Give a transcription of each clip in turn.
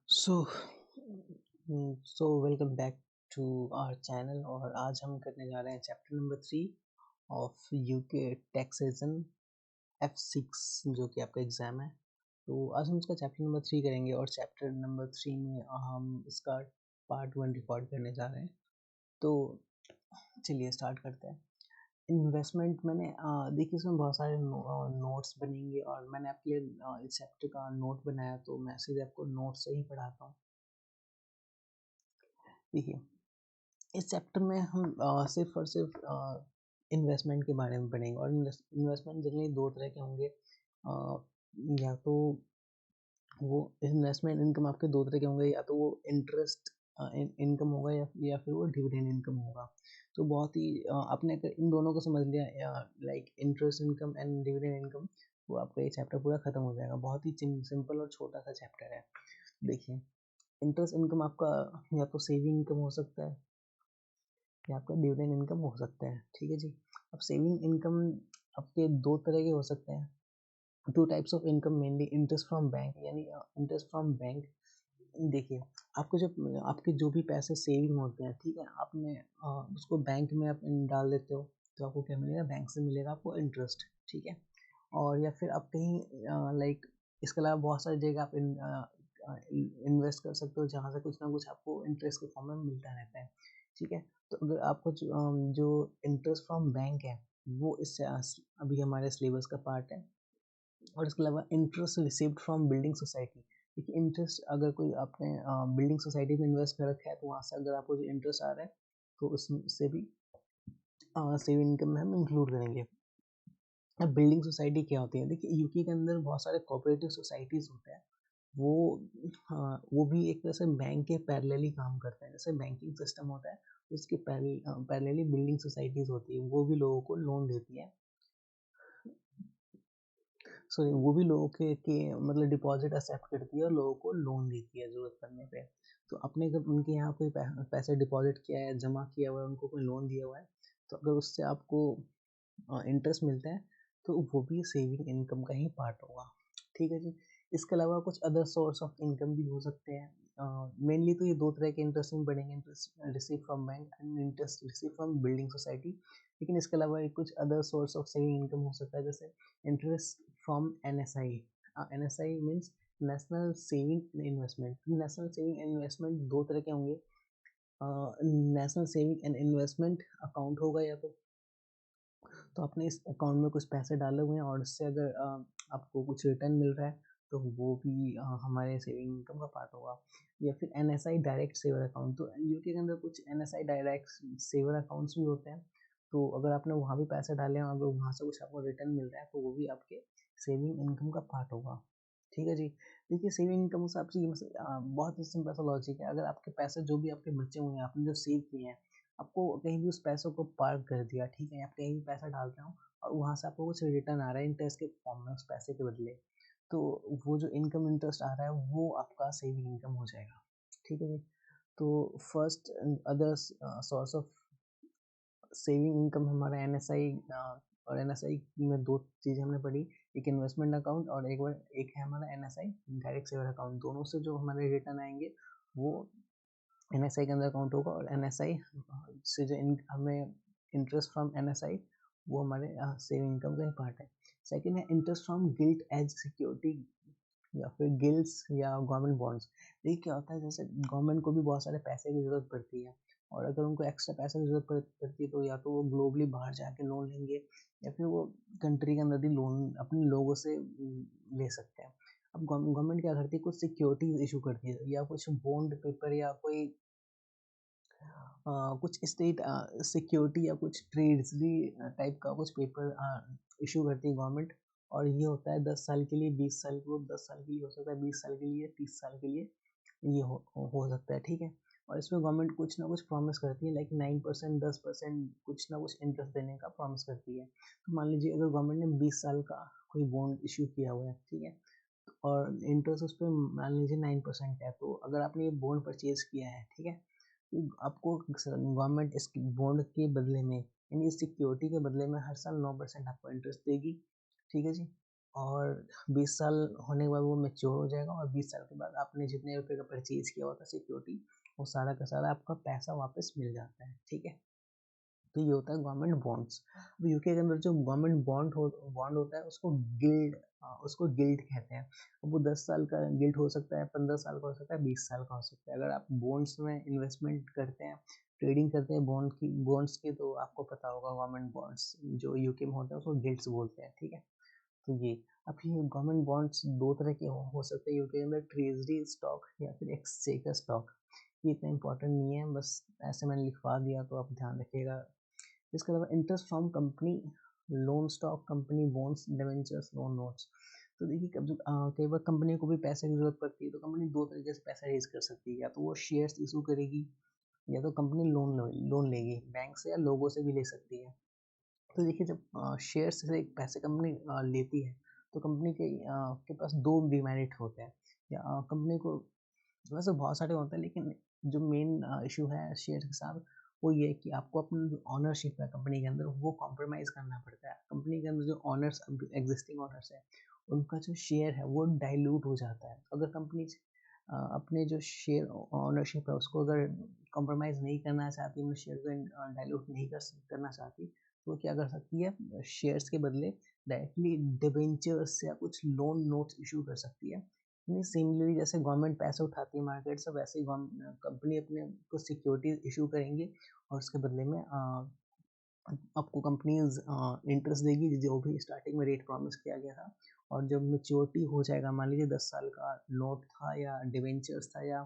So welcome back to our channel. और आज हम करने जा रहे हैं chapter number 3 of UK taxation F6 जो कि आपका एग्ज़ाम है। तो आज हम इसका चैप्टर नंबर 3 करेंगे और चैप्टर नंबर 3 में हम इसका पार्ट 1 रिकॉर्ड करने जा रहे हैं। तो चलिए स्टार्ट करते हैं। इन्वेस्टमेंट मैंने देखिए इसमें बहुत सारे नोट्स बनेंगे और मैंने आपके लिए इस चैप्टर का नोट बनाया, तो मैं सीधे आपको नोट से ही पढ़ाता हूँ। देखिए इस चैप्टर में हम सिर्फ और सिर्फ इन्वेस्टमेंट के बारे में पढ़ेंगे और इन्वेस्टमेंट जनरली दो तरह के होंगे। या तो वो इन्वेस्टमेंट इनकम आपके दो तरह के होंगे, या तो वो इंटरेस्ट इनकम होगा या फिर वो डिविडेंड इनकम होगा। तो बहुत ही आपने अगर इन दोनों को समझ लिया, like interest income and dividend income, वो आपका ये चैप्टर पूरा खत्म हो जाएगा। बहुत ही सिंपल और छोटा सा चैप्टर है। देखिए इंटरेस्ट इनकम आपका या तो सेविंग इनकम हो सकता है या आपका डिविडेंड इनकम हो सकता है। ठीक है जी। अब सेविंग इनकम आपके दो तरह के हो सकते हैं। Two types of income mainly interest from bank, यानी इंटरेस्ट फ्रॉम बैंक। देखिए आपको जब आपके जो भी पैसे सेविंग होते हैं, ठीक है, आपने उसको बैंक में आप डाल देते हो तो आपको क्या मिलेगा? बैंक से मिलेगा आपको इंटरेस्ट। ठीक है। और या फिर आप कहीं लाइक इसके अलावा बहुत सारी जगह आप इन्वेस्ट कर सकते हो जहाँ से कुछ ना कुछ आपको इंटरेस्ट के फॉर्म में मिलता रहता है। ठीक है। तो अगर आपको जो इंटरेस्ट फ्रॉम बैंक है वो इससे अभी हमारे सिलेबस का पार्ट है। और इसके अलावा interest received from building society. देखिए इंटरेस्ट अगर कोई आपने बिल्डिंग सोसाइटी में इन्वेस्ट कर रखा है तो वहाँ से अगर आपको जो इंटरेस्ट आ रहा है तो उससे भी सेविंग इनकम में हम इंक्लूड करेंगे। अब बिल्डिंग सोसाइटी क्या होती है? देखिए यूके के अंदर बहुत सारे कोऑपरेटिव सोसाइटीज़ होते हैं। वो वो भी एक तरह से बैंक के पैरेलली काम करते हैं। जैसे बैंकिंग सिस्टम होता है उसके पैरेलली बिल्डिंग सोसाइटीज़ होती है, वो भी लोगों को लोन देती है। सॉरी, वो भी लोगों के मतलब डिपॉजिट एक्सेप्ट करती है और लोगों को लोन देती है ज़रूरत पड़ने पे। तो आपने अगर उनके यहाँ कोई पैसे डिपॉजिट किया है, जमा किया हुआ है, उनको कोई लोन दिया हुआ है, तो अगर उससे आपको इंटरेस्ट मिलता है तो वो भी सेविंग इनकम का ही पार्ट होगा। ठीक है जी। इसके अलावा कुछ अदर सोर्स ऑफ इनकम भी हो सकते हैं। मेनली तो ये दो तरह के इंटरेस्ट में बढ़ेंगे, interest receive from bank and interest receive from building society. लेकिन इसके अलावा एक कुछ other source of saving income हो सकता है, जैसे interest from NSI। NSI means national saving investment. National saving investment दो तरह के होंगे। National saving and investment account होगा, या तो आपने इस अकाउंट में कुछ पैसे डाले हुए हैं और उससे अगर आपको कुछ रिटर्न मिल रहा है तो वो भी हमारे सेविंग इनकम का पार्ट होगा। या फिर NSI डायरेक्ट सेवर अकाउंट। तो यूके के अंदर कुछ NSI डायरेक्ट सेवर अकाउंट्स भी होते हैं। तो अगर आपने वहाँ भी पैसे डाले हैं, अगर वहाँ से कुछ आपको रिटर्न मिल रहा है तो वो भी आपके सेविंग इनकम का पार्ट होगा। ठीक है जी। देखिए सेविंग इनकम से आपसे बहुत ही सिंपल सा लॉजिक है। अगर आपके पैसे जो भी आपके बचे हुए हैं, आपने जो सेव किए हैं, आपको कहीं भी उस पैसों को पार्क कर दिया, ठीक है, आप कहीं भी पैसा डाल रहे हो और वहाँ से आपको कुछ रिटर्न आ रहा है इंटरेस्ट के फॉर्म में उस पैसे के बदले, तो वो जो इनकम इंटरेस्ट आ रहा है वो आपका सेविंग इनकम हो जाएगा। ठीक है जी। तो first other source of saving income हमारा NSI। और NSI में दो चीज़ें हमने पढ़ी, एक इन्वेस्टमेंट अकाउंट और एक है हमारा NSI डायरेक्ट सेवर अकाउंट। दोनों से जो हमारे रिटर्न आएंगे वो NSI के अंदर अकाउंट होगा, और NSI से जो हमें इंटरेस्ट फ्रॉम NSI वो हमारे सेविंग इनकम का ही पार्ट है। सेकंड है interest from gilt edge security, या फिर गिल्ड्स या गवर्नमेंट बॉन्ड्स। देखिए क्या होता है, जैसे गवर्नमेंट को भी बहुत सारे पैसे की ज़रूरत पड़ती है, और अगर उनको एक्स्ट्रा पैसे की ज़रूरत पड़ती है तो या तो वो ग्लोबली बाहर जाके लोन लेंगे, या फिर वो कंट्री के अंदर भी लोन अपने लोगों से ले सकते हैं। अब गवर्नमेंट क्या करती है, कुछ सिक्योरिटीज इशू करती है, या कुछ बॉन्ड पेपर या कोई कुछ स्टेट सिक्योरिटी या कुछ ट्रेजरी टाइप का कुछ पेपर इशू करती है गवर्नमेंट। और ये होता है 10 साल के लिए, 20 साल को, 10 साल के लिए हो सकता है, 20 साल के लिए, 30 साल के लिए ये हो सकता है। ठीक है। और इसमें गवर्नमेंट कुछ ना कुछ प्रॉमिस करती है, लाइक 9%, 10% कुछ ना कुछ इंटरेस्ट देने का प्रॉमिस करती है। तो मान लीजिए अगर गवर्नमेंट ने 20 साल का कोई बॉन्ड इशू किया हुआ है, ठीक है, और इंटरेस्ट उस पर मान लीजिए 9% है, तो अगर आपने ये बॉन्ड परचेज किया है, ठीक है, तो आपको गवर्नमेंट इस बॉन्ड के बदले में, यानी इस सिक्योरिटी के बदले में हर साल 9% आपको इंटरेस्ट देगी। ठीक है जी। और 20 साल होने के बाद वो मैच्योर हो जाएगा और 20 साल के बाद आपने जितने रुपए का परचेज किया होता है सिक्योरिटी, वो सारा का सारा आपका पैसा वापस मिल जाता है, ठीक है। तो ये होता है गवर्नमेंट बॉन्ड्स। अब यूके के अंदर जो गवर्नमेंट बॉन्ड होता है उसको गिल्ड कहते हैं। अब वो 10 साल का गिल्ड हो सकता है, 15 साल का हो सकता है, 20 साल का हो सकता है। अगर आप बॉन्ड्स में इन्वेस्टमेंट करते हैं, ट्रेडिंग करते हैं बॉन्ड्स की, तो आपको पता होगा गवर्नमेंट बॉन्ड्स जो यूके में होते हैं उसको गिल्ड्स बोलते हैं, ठीक है। तो ये अब ये गवर्नमेंट बॉन्ड्स दो तरह के हो सकते हैं यूके के अंदर, ट्रेजरी स्टॉक या फिर एक्सचेकर स्टॉक। ये इतना इंपॉर्टेंट नहीं है, बस ऐसे मैंने लिखवा दिया तो आप ध्यान रखिएगा। इसके अलावा interest from company loan stock, company bonds, debentures, loan notes. तो देखिए कई बार कंपनी को भी पैसे की जरूरत पड़ती है, तो कंपनी दो तरीके से पैसा रेज कर सकती है। या तो वो शेयर्स इशू करेगी, या तो कंपनी लोन लेगी बैंक से या लोगों से भी ले सकती है। तो देखिए जब शेयर्स से एक पैसे कंपनी लेती है, तो कंपनी के पास दो डिमेरिट होते हैं। या कंपनी को वैसे बहुत सारे होते हैं, लेकिन जो मेन इशू है शेयर के साथ वो ये है कि आपको अपना जो ऑनरशिप है कंपनी के अंदर वो कॉम्प्रोमाइज़ करना पड़ता है। कंपनी के अंदर जो ऑनर्स एग्जिस्टिंग ऑनर्स है, उनका जो शेयर है वो डाइल्यूट हो जाता है। अगर कंपनी अपने जो शेयर ऑनरशिप है उसको अगर कॉम्प्रोमाइज़ नहीं करना चाहती, अपने शेयर को डाइल्यूट नहीं करना चाहती, तो वो क्या कर सकती है, शेयर्स के बदले डायरेक्टली डिबेंचर्स या कुछ लोन नोट्स इशू कर सकती है। नहीं, सिमिलरली जैसे गवर्नमेंट पैसे उठाती है मार्केट से, वैसे ही कंपनी अपने कुछ सिक्योरिटीज इशू करेंगी और उसके बदले में आपको कंपनीज इंटरेस्ट देगी, जो भी स्टार्टिंग में रेट प्रॉमिस किया गया था। और जब मेच्योरिटी हो जाएगा, मान लीजिए 10 साल का नोट था या डिवेंचर्स था या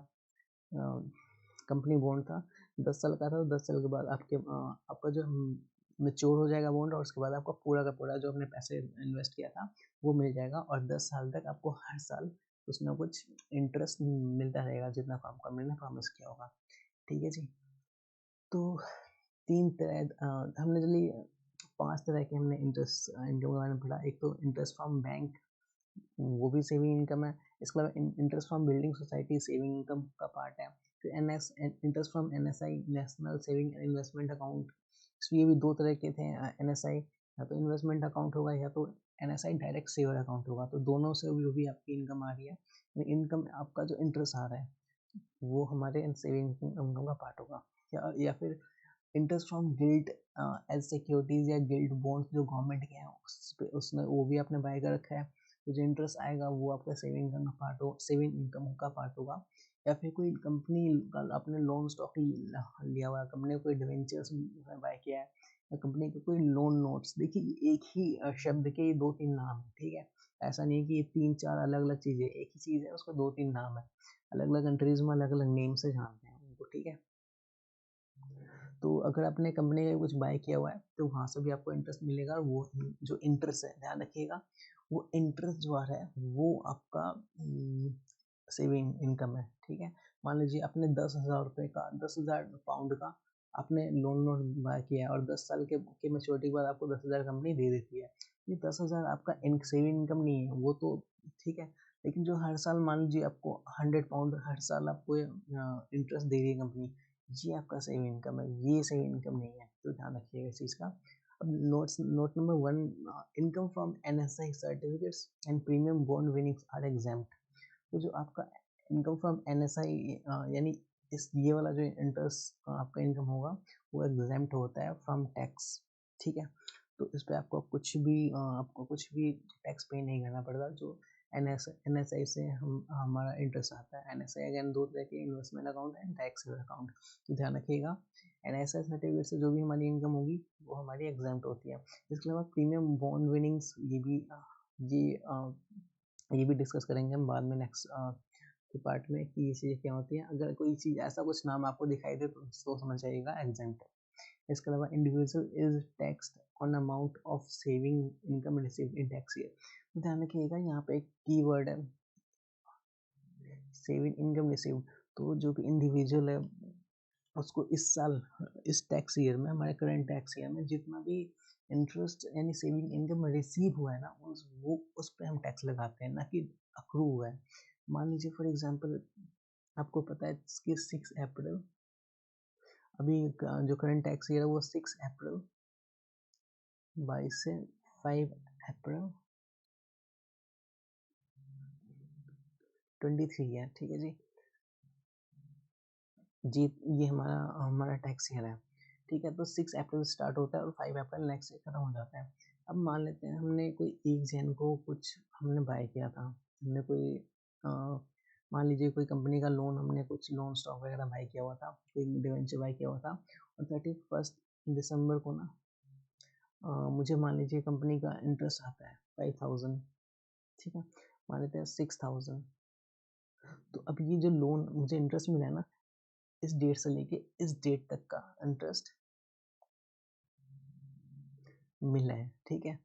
कंपनी बॉन्ड था, 10 साल का था, तो 10 साल के बाद आपका जो मेच्योर हो जाएगा बॉन्ड, और उसके बाद आपका पूरा का पूरा जो आपने पैसे इन्वेस्ट किया था वो मिल जाएगा। और 10 साल तक आपको हर साल कुछ ना कुछ इंटरेस्ट मिलता रहेगा, जितना कंपनी ने प्रॉमिस किया होगा, ठीक है जी। तो तीन तरह हमने चलिए 5 तरह के हमने इंटरेस्ट इनकम के बारे में पढ़ा। एक तो इंटरेस्ट फ्रॉम बैंक, वो भी सेविंग इनकम है। इसके अलावा interest from building society saving income का पार्ट है। फिर interest from NSI, national saving and investment account. ये भी दो तरह के थे। एनएसआई या तो इन्वेस्टमेंट अकाउंट होगा, या तो एनएसआई डायरेक्ट सेवर अकाउंट होगा। तो दोनों से भी आपकी इनकम आ रही है। इनकम आपका जो इंटरेस्ट आ रहा है वो हमारे सेविंग इनकम का पार्ट होगा। या फिर interest from gilt edge securities या गिल्ड बॉन्ड्स जो गवर्नमेंट के हैं, उसमें वो भी आपने बाय कर रखा है, तो जो इंटरेस्ट आएगा वो आपका सेविंग इनकम का पार्ट होगा। या फिर कोई कंपनी अपने लोन स्टॉक लिया हुआ है, कंपनी ने कोई डिवेंचर्स बाय किया है, या कंपनी के कोई लोन नोट्स। देखिए एक ही शब्द के दो तीन नाम है, ठीक है। ऐसा नहीं है कि ये तीन चार अलग अलग चीज़ें, एक ही चीज़ है, उसका दो तीन नाम है। अलग अलग कंट्रीज में अलग अलग नेम से जानते हैं उनको, ठीक है। तो अगर आपने कंपनी का कुछ बाय किया हुआ है, तो वहाँ से भी आपको इंटरेस्ट मिलेगा। और वो जो इंटरेस्ट है, ध्यान रखिएगा, वो इंटरेस्ट जो आ रहा है वो आपका सेविंग इनकम है, ठीक है। मान लीजिए आपने 10,000 रुपये का, 10,000 पाउंड का आपने लोन बाय किया है, और 10 साल के मेच्योरिटी के बाद आपको 10,000 कंपनी दे देती है। ये 10,000 आपका सेविंग इनकम नहीं है, वो तो ठीक है। लेकिन जो हर साल मान लीजिए आपको 100 पाउंड हर साल आपको इंटरेस्ट दे रही है कंपनी, ये आपका सेविंग इनकम है, ये सेविंग इनकम नहीं है। तो ध्यान रखिएगा इस चीज़ का। अब note number 1, income from NSI certificates and premium bond winnings are exempt. तो जो आपका इनकम फ्रॉम एनएसआई यानी ये वाला जो इंटरेस्ट आपका इनकम होगा वो एग्जाम्प्ट होता है फ्रॉम टैक्स, ठीक है। तो इस पे आपको कुछ भी टैक्स पे नहीं करना पड़ता। जो एनएसआई से हमारा इंटरेस्ट आता है। एनएसआई अगेन दो तरह के, investment account and tax account. तो ध्यान रखिएगा, एनएसआई सर्टिफिकेट से जो भी हमारी इनकम होगी वो हमारी एग्जाम्प्ट होती है। इसके अलावा प्रीमियम बॉन्ड विनिंग्स, ये भी डिस्कस करेंगे हम बाद में नेक्स्ट के पार्ट में कि ये चीज़ें क्या होती हैं। अगर कोई चीज़ ऐसा कुछ नाम आपको दिखाई दे तो समझ जाइएगा एग्जाम्प्ट है। इसके अलावा individual is taxed on amount of saving income received in tax year. ध्यान रखिएगा, यहाँ पे एक कीवर्ड है सेविंग इनकम रिसीव्ड। तो जो भी इंडिविजुअल है उसको इस टैक्स ईयर में, हमारे करंट टैक्स ईयर में जितना भी इंटरेस्ट यानी सेविंग इनकम रिसीव हुआ है ना, उस पर हम टैक्स लगाते हैं, ना कि अक्रू हुआ है। मान लीजिए फॉर एग्जांपल आपको पता है कि 6 अप्रैल, अभी जो करंट टैक्स ईयर है वो 6 अप्रैल 22 से 5 अप्रैल 23 है, ठीक है जी। जी, ये हमारा हमारा टैक्स ईयर है, ठीक है। तो 6 अप्रैल स्टार्ट होता है और 5 अप्रैल नेक्स्ट ईयर खत्म हो जाता है। अब मान लेते हैं हमने कोई 1 जन को कुछ हमने बाय किया था, हमने कोई मान लीजिए कोई कंपनी का लोन, हमने कुछ लोन स्टॉक वगैरह बाय किया हुआ था, कोई डिवेंचर बाय किया हुआ था, और 31 दिसंबर को ना मुझे मान लीजिए कंपनी का इंटरेस्ट आता है 5000, ठीक है, मान लेते हैं 6000। तो अब ये जो लोन मुझे इंटरेस्ट मिला है ना, इस डेट से लेके इस डेट तक का इंटरेस्ट मिला है, ठीक है।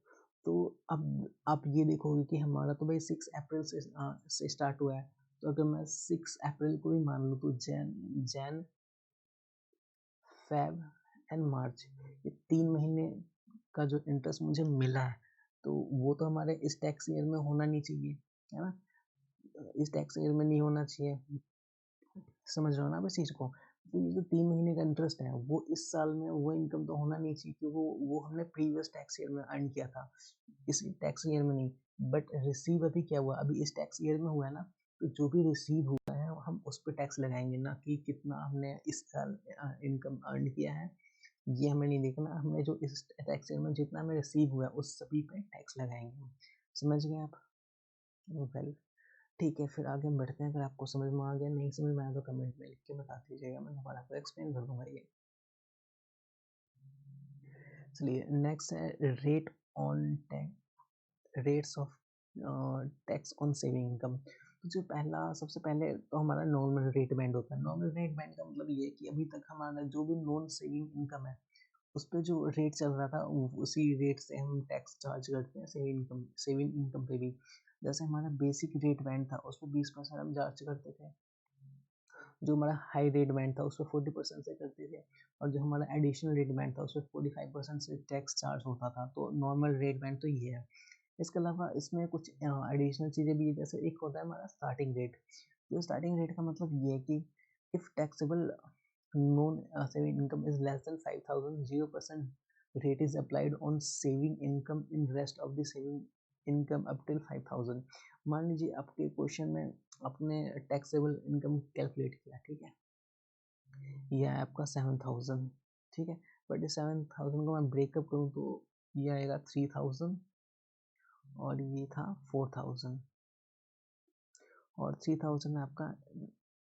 तो अब आप ये देखोगे कि हमारा तो भाई 6 अप्रैल से स्टार्ट हुआ है। तो अगर मैं 6 अप्रैल को ही मान लूँ तो जैन फेब एंड मार्च, ये 3 महीने का जो इंटरेस्ट मुझे मिला है, तो वो तो हमारे इस टैक्स ईयर में होना नहीं चाहिए, है ना। इस टैक्स ईयर में नहीं होना चाहिए, समझ रहे हो ना आप इस चीज़ को। तो ये जो 3 महीने का इंटरेस्ट है, वो इस साल में वो इनकम तो होना नहीं चाहिए, क्योंकि वो हमने प्रीवियस टैक्स ईयर में अर्न किया था, इस टैक्स ईयर में नहीं। बट रिसीव अभी क्या हुआ, अभी इस टैक्स ईयर में हुआ है ना, तो जो भी रिसीव हुआ है हम उस पर टैक्स लगाएंगे, ना कि कितना हमने इस साल इनकम अर्न किया है, ये हमें नहीं देखना। हमने जो इस टैक्स ईयर में जितना हमें रिसीव हुआ है उस सभी पे टैक्स लगाएंगे। समझ गए आप? वेल, ठीक है, फिर आगे बढ़ते हैं। अगर आपको समझ में आ गया, नहीं समझ में आया तो कमेंट में लिख के बता दीजिएगा, मैं दोबारा आपको एक्सप्लेन कर दूंगा ये। चलिए, नेक्स्ट है rate on rates of tax on saving income. तो जो पहला सबसे पहले तो हमारा नॉर्मल रेट बैंड होता है। नॉर्मल रेट बैंड का मतलब ये है कि अभी तक हमारा जो भी नॉन सेविंग इनकम है, उस पर जो रेट चल रहा था उसी रेट से हम टैक्स चार्ज करते हैं सेविंग इनकम पे भी। जैसे हमारा बेसिक रेट बैंड था, उस पर 20% हम चार्ज करते थे। जो हमारा हाई रेट बैंड था उस पर 40% से करते थे, और जो हमारा एडिशनल रेट बैंड था उस पर 45% से टैक्स चार्ज होता था। तो नॉर्मल रेट बैंड तो ये है। इसके अलावा इसमें कुछ एडिशनल चीज़ें भी है, जैसे एक होता है हमारा स्टार्टिंग रेट। तो स्टार्टिंग रेट का मतलब ये है कि if taxable non saving income is less than 5000, 0% rate is applied on saving income in rest of the saving income up till 5000। मान लीजिए आपके क्वेश्चन में आपने टैक्सेबल इनकम कैलकुलेट किया, ठीक है, ये है आपका 7000, ठीक है। बट इस 7000 को मैं ब्रेकअप करूँ तो ये आएगा 3000, और ये था 4000, और 3000 है आपका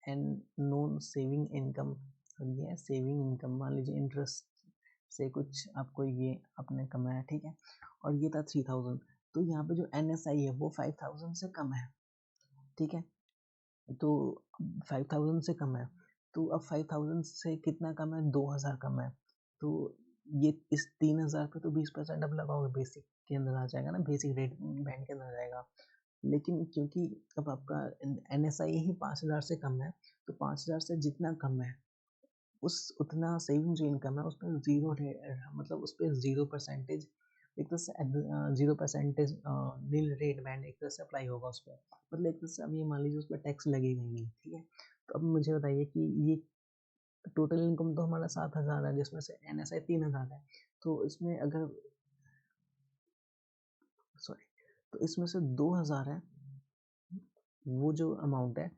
एन नॉन सेविंग इनकम, और ये है सेविंग इनकम। मान लीजिए इंटरेस्ट से कुछ आपको ये आपने कमाया, ठीक है, और ये था 3000। तो यहाँ पे जो NSI है वो 5000 से कम है, ठीक है। तो 5000 से कम है, तो अब 5000 से कितना कम है, 2000 कम है। तो ये इस 3000 पे तो 20% अब लगाओगे, बेसिक के अंदर आ जाएगा ना, बेसिक रेट बैंड के अंदर आ जाएगा। लेकिन क्योंकि अब आपका NSI ही 5000 से कम है, तो 5000 से जितना कम है उस उतना सेविंग जो इनकम है उस पर जीरो, मतलब उस पर 0%, एक तरह से 0% नील रेट बैंड एक तरह से अप्लाई होगा उस पर। मतलब एक तरह से अब ये मान लीजिए उस पर टैक्स लगेगा ही नहीं, ठीक है। तो अब मुझे बताइए कि ये टोटल इनकम तो हमारा 7000 है, जिसमें से NSI 3000 है। तो इसमें अगर सॉरी, तो इसमें से 2000 है, वो जो अमाउंट है,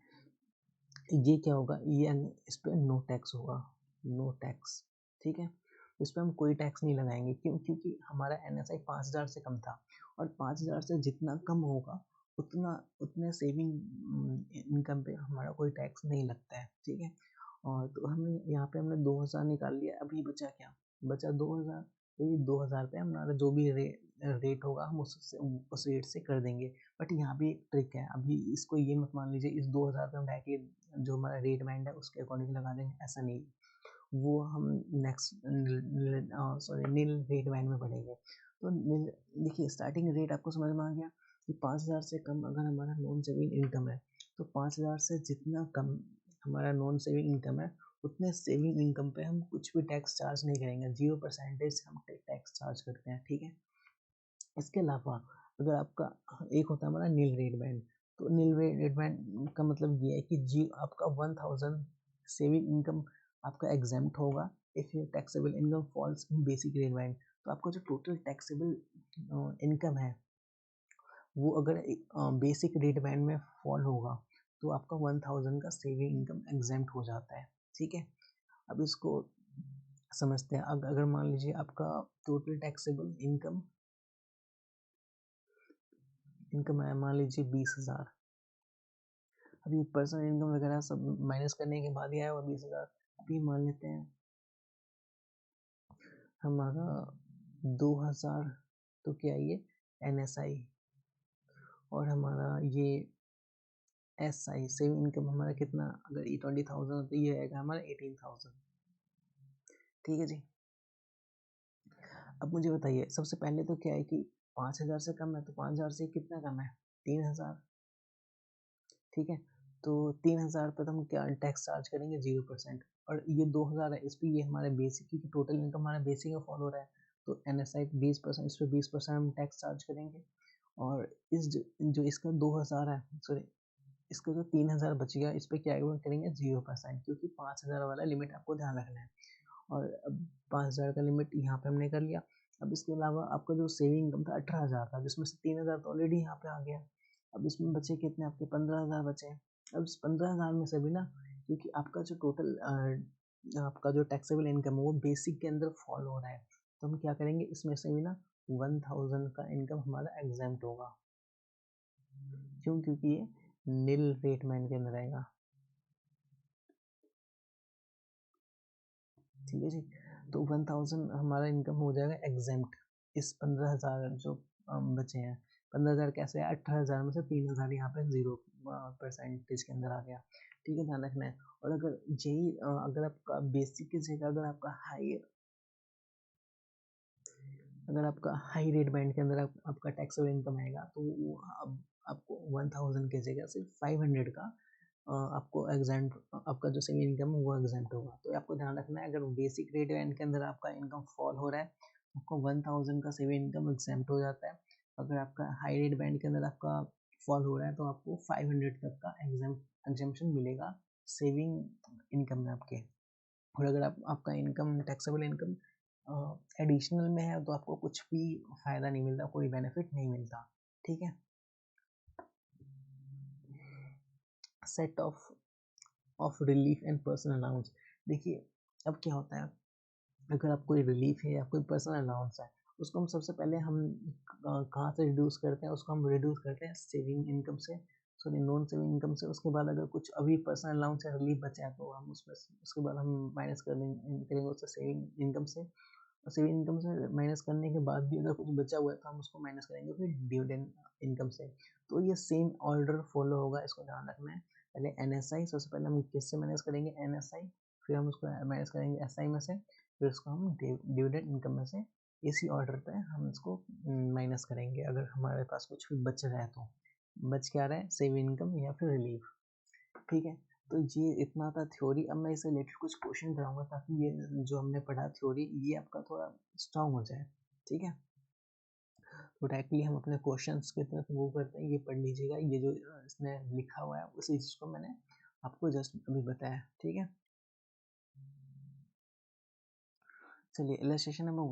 ये क्या होगा, ये इस पर नो टैक्स होगा, नो टैक्स, ठीक है। इस पर हम कोई टैक्स नहीं लगाएंगे, क्यों? क्योंकि हमारा NSI 5000 से कम था, और 5000 से जितना कम होगा उतना उतने सेविंग इनकम पे हमारा कोई टैक्स नहीं लगता है, ठीक है। और तो हमने यहाँ पे हमने 2000 निकाल लिया, अभी बचा क्या, बचा 2000। तो ये 2000 पे हमारा जो भी रेट होगा हम उस रेट से कर देंगे। बट यहाँ भी एक ट्रिक है, अभी इसको ये मत मान लीजिए इस 2000 पे हम डायरेक्टली जो हमारा रेट बैंड है उसके अकॉर्डिंग लगा देंगे, ऐसा नहीं। वो हम नेक्स्ट नील रेट बैंड में पढ़ेंगे। तो नील, देखिए स्टार्टिंग रेट आपको समझ में आ गया कि 5000 से कम अगर हमारा नॉन सेविंग इनकम है, तो 5000 से जितना कम हमारा नॉन सेविंग इनकम है उतने सेविंग इनकम पे हम कुछ भी टैक्स चार्ज नहीं करेंगे, 0% हम टैक्स चार्ज करते हैं, ठीक है। इसके अलावा अगर आपका एक होता है हमारा नील रेट बैंड, तो नील रेट बैंड का मतलब ये है कि जी आपका 1000 सेविंग इनकम आपका एग्जाम्प्ट होगा if your taxable income falls in basic rate band. तो आपका जो टोटल टैक्सेबल इनकम है वो अगर बेसिक रेट बैंड में फॉल होगा, तो आपका 1000 का सेविंग इनकम एग्जेम्प्ट हो जाता है। ठीक है, अब इसको समझते हैं। अगर मान लीजिए आपका टोटल टैक्सेबल इनकम आया मान लीजिए 20,000। अभी पर्सनल इनकम वगैरह सब माइनस करने के बाद ही आया हुआ 20,000। अभी मान लेते हैं हमारा 2,000 तो क्या ये NSI और हमारा ये SI सेविंग इनकम हमारा कितना, अगर ये 20,000 तो ये आएगा हमारा 18,000। ठीक है जी। अब मुझे बताइए सबसे पहले तो क्या है कि 5,000 से कम है तो 5,000 से कितना कम है 3,000। ठीक है, तो 3,000 पर हम क्या टैक्स चार्ज करेंगे 0%। और ये 2,000 है इस पर ये हमारे बेसिक की टोटल इनकम हमारा बेसिक में फॉलो हो रहा है तो NSI 20%, इस पर 20% हम टैक्स चार्ज करेंगे। और इस जो इसका 2,000 है, सॉरी इसका जो 3,000 बच गया इस पर क्या करेंगे 0%, क्योंकि 5,000 वाला लिमिट आपको ध्यान रखना है। और अब 5,000 का लिमिट यहाँ पे हमने कर लिया। अब इसके अलावा आपका जो सेविंग इनकम था 18,000 था, जिसमें से 3,000 तो ऑलरेडी यहाँ पे आ गया। अब इसमें बचे कितने आपके 15,000 बचे। अब इस 15,000 में से भी ना, क्योंकि आपका जो टोटल आपका जो टैक्सेबल इनकम है वो बेसिक के अंदर फॉल हो रहा है, तो हम क्या करेंगे इसमें से भी ना 1,000 का इनकम हमारा एग्जेम्प्ट होगा। क्यों, क्योंकि ये नील रेट में के अंदर रहेगा। ठीक है जी, तो 1,000 हमारा इनकम हो जाएगा एग्जेम्प्ट इस 15,000 जो बचे हैं। 15,000 कैसे है, 18,000 में से 3,000 यहाँ पे 0% के अंदर आ गया। ठीक है, ध्यान रखना है। और अगर यही अगर आपका बेसिक की जगह अगर आपका हाई रेट बैंड के अंदर आपका टैक्सेबल इनकम आएगा तो वो अब आपको 1,000 की जगह सिर्फ 500 का आपको एग्जेम्प्ट, आपका जो सेविंग इनकम है वो एग्जेम्प्ट होगा। तो आपको ध्यान रखना है अगर बेसिक रेट बैंड के अंदर आपका इनकम फॉल हो रहा है आपको 1,000 का सेविंग इनकम एग्जेम्प्ट हो जाता है। अगर आपका हाई रेट बैंड के अंदर आपका फॉल हो रहा है तो आपको 500 तक का एग्जेम्पशन मिलेगा सेविंग इनकम में आपके। और अगर आपका इनकम टैक्सेबल इनकम एडिशनल में है तो आपको कुछ भी फायदा नहीं मिलता, कोई बेनिफिट नहीं मिलता। ठीक है, set of relief and personal allowance. देखिए अब क्या होता है, अगर आप कोई रिलीफ है या कोई पर्सनल अलाउंस है उसको हम सबसे पहले हम कहाँ से रिड्यूस करते हैं, उसको हम रिड्यूस करते हैं सेविंग इनकम से, सॉरी नॉन सेविंग इनकम से। उसके बाद अगर कुछ अभी पर्सनल अलाउंस या रिलीफ बचा है तो हम उसमें उसके बाद हम माइनस करेंगे उससे सेविंग इनकम से। सेविंग इनकम से माइनस करने के बाद भी अगर कुछ बचा हुआ है तो हम उसको माइनस करेंगे फिर डिविडेंड इनकम से। तो ये सेम ऑर्डर फॉलो होगा, इसको ध्यान रखना है। पहले NSI, सबसे पहले हम किससे माइनस करेंगे NSI, फिर हम उसको माइनस करेंगे SI में से, फिर उसको हम डिविडेंड इनकम में से। इसी ऑर्डर पे हम इसको माइनस करेंगे। अगर हमारे पास कुछ भी बच रहा है तो बच क्या रहा है सेविंग इनकम या फिर रिलीफ। ठीक है, तो ये इतना था थ्योरी। अब मैं इसे रिलेटेड कुछ क्वेश्चन कराऊंगा ताकि ये जो हमने पढ़ा थ्योरी ये आपका थोड़ा स्ट्रांग हो जाए। ठीक है, तो डायरेक्टली हम अपने क्वेश्चंस की तरफ वो करते हैं। ये पढ़ लीजिएगा, ये जो इसने लिखा हुआ है उसी चीज़ को मैंने आपको जस्ट अभी बताया। ठीक है, चलिए इलस्ट्रेशन नंबर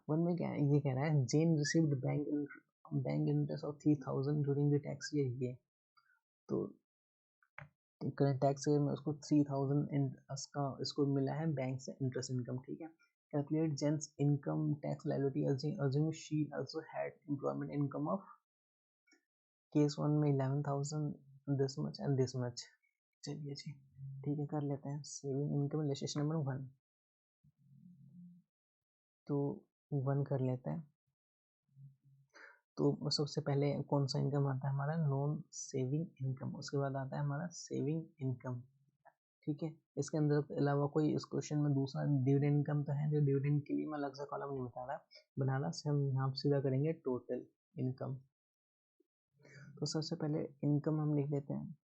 1 में क्या ये कह रहा है Jane received bank interest of 3,000 during the tax year. ये तो करंट टैक्स ईयर में उसको 3,000 इसको मिला है बैंक से इंटरेस्ट इनकम। ठीक है, calculate Jen's income tax liability assume she also had employment income of case 1 में 11,000 this much and this much. चलिए जी, ठीक है, कर लेते हैं सेविंग इनकम इलस्ट्रेशन नंबर 1। तो 1 कर लेते हैं। तो सबसे पहले कौन सा इनकम आता है हमारा नॉन सेविंग इनकम, उसके बाद आता है हमारा सेविंग इनकम। ठीक है, इसके अंदर के अलावा कोई इस क्वेश्चन में दूसरा डिविडेंड इनकम तो है, जो डिविडेंड के लिए मैं अलग से कॉलम नहीं बता रहा बनाना से हम यहाँ पर सीधा करेंगे टोटल इनकम। तो सबसे पहले इनकम हम लिख लेते हैं।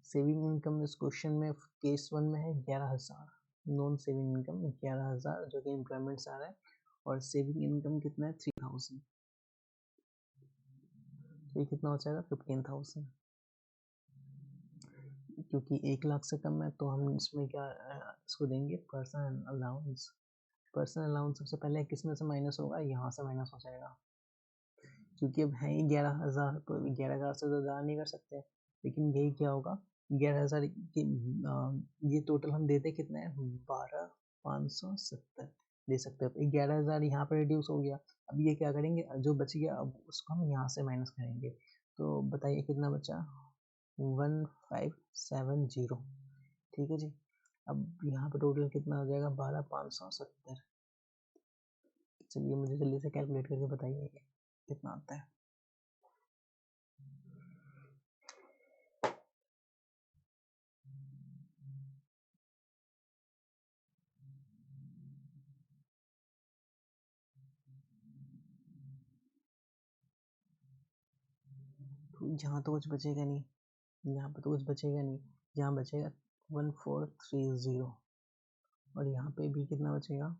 सेविंग इनकम इस क्वेश्चन में केस 1 में है 11,000, नॉन सेविंग इनकम 11,000 जो कि एम्प्लॉयमेंट से आ रहा है, और सेविंग इनकम कितना है 3,000। तो ये कितना हो जाएगा 15,000। क्योंकि 1,00,000 से कम है तो हम इसमें क्या इसको देंगे पर्सनल अलाउंस। पर्सनल अलाउंस सबसे पहले किस में से माइनस होगा, यहाँ से माइनस हो जाएगा। क्योंकि अब है ही 11,000, तो 11,000 से तो ज़्यादा नहीं कर सकते, लेकिन यही क्या होगा 11,000 की ये टोटल हम देते कितना है 12,570 दे सकते हैं। तो 11,000 यहाँ पर रिड्यूस हो गया। अब ये क्या करेंगे, जो बच गया अब उसको हम यहाँ से माइनस करेंगे। तो बताइए कितना बचा, 1570। ठीक है जी। अब यहाँ पर टोटल कितना हो जाएगा 12,570। चलिए मुझे जल्दी से कैलकुलेट करके बताइए कितना आता है। तो यहाँ तो कुछ बचेगा नहीं, यहाँ पे तो कुछ बचेगा नहीं, यहाँ बचेगा 1430, और यहाँ पे भी कितना बचेगा,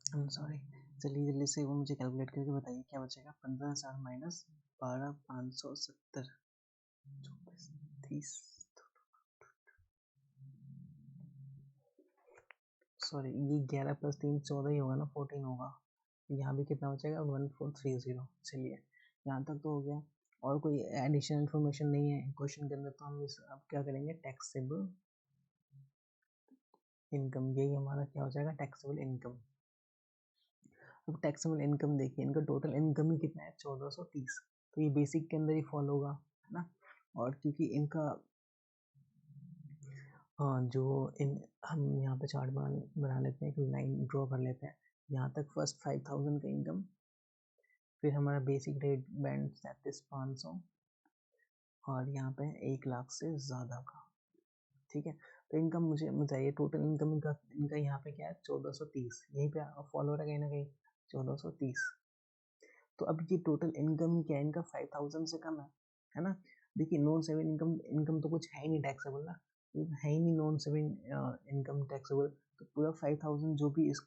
I'm sorry। चलिए जल्दी से वो मुझे कैलकुलेट करके बताइए क्या बचेगा, 15,000 माइनस 12,570, 24, 30, सॉरी ये 11 प्लस 3 14 ही होगा ना, 14 होगा। यहाँ भी कितना बचेगा 1430। चलिए यहाँ तक तो हो गया, और कोई एडिशनल इन्फॉर्मेशन नहीं है क्वेश्चन के अंदर, तो हम इस अब क्या करेंगे, टैक्सेबल इनकम, यही हमारा क्या हो जाएगा टैक्सेबल इनकम। अब टैक्सेबल इनकम देखिए, इनका टोटल इनकम ही कितना है 1430, तो ये बेसिक के अंदर ही फॉलो होगा, है ना। और क्योंकि इनका जो इन हम यहाँ पे चार्ट बना लेते हैं, एक लाइन ड्रॉ कर लेते हैं, यहाँ तक फर्स्ट 5,000 का इनकम, फिर हमारा बेसिक रेट बैंड 37,500, और यहाँ पे 1,00,000 से ज़्यादा का। ठीक है, तो इनकम मुझे बताइए, टोटल इनकम इनका यहाँ पे क्या है 1430, यहीं पे फॉलो हो रहा है कहीं ना कहीं 1430। तो अब ये टोटल इनकम ही क्या है इनका 5,000 से कम है ना। देखिए नॉन सेविंग इनकम इनकम तो कुछ है ही नहीं टैक्सेबल ना, है ही नहीं नॉन सेविंग इनकम टैक्सेबल। तो पूरा 5,000 जो भी इस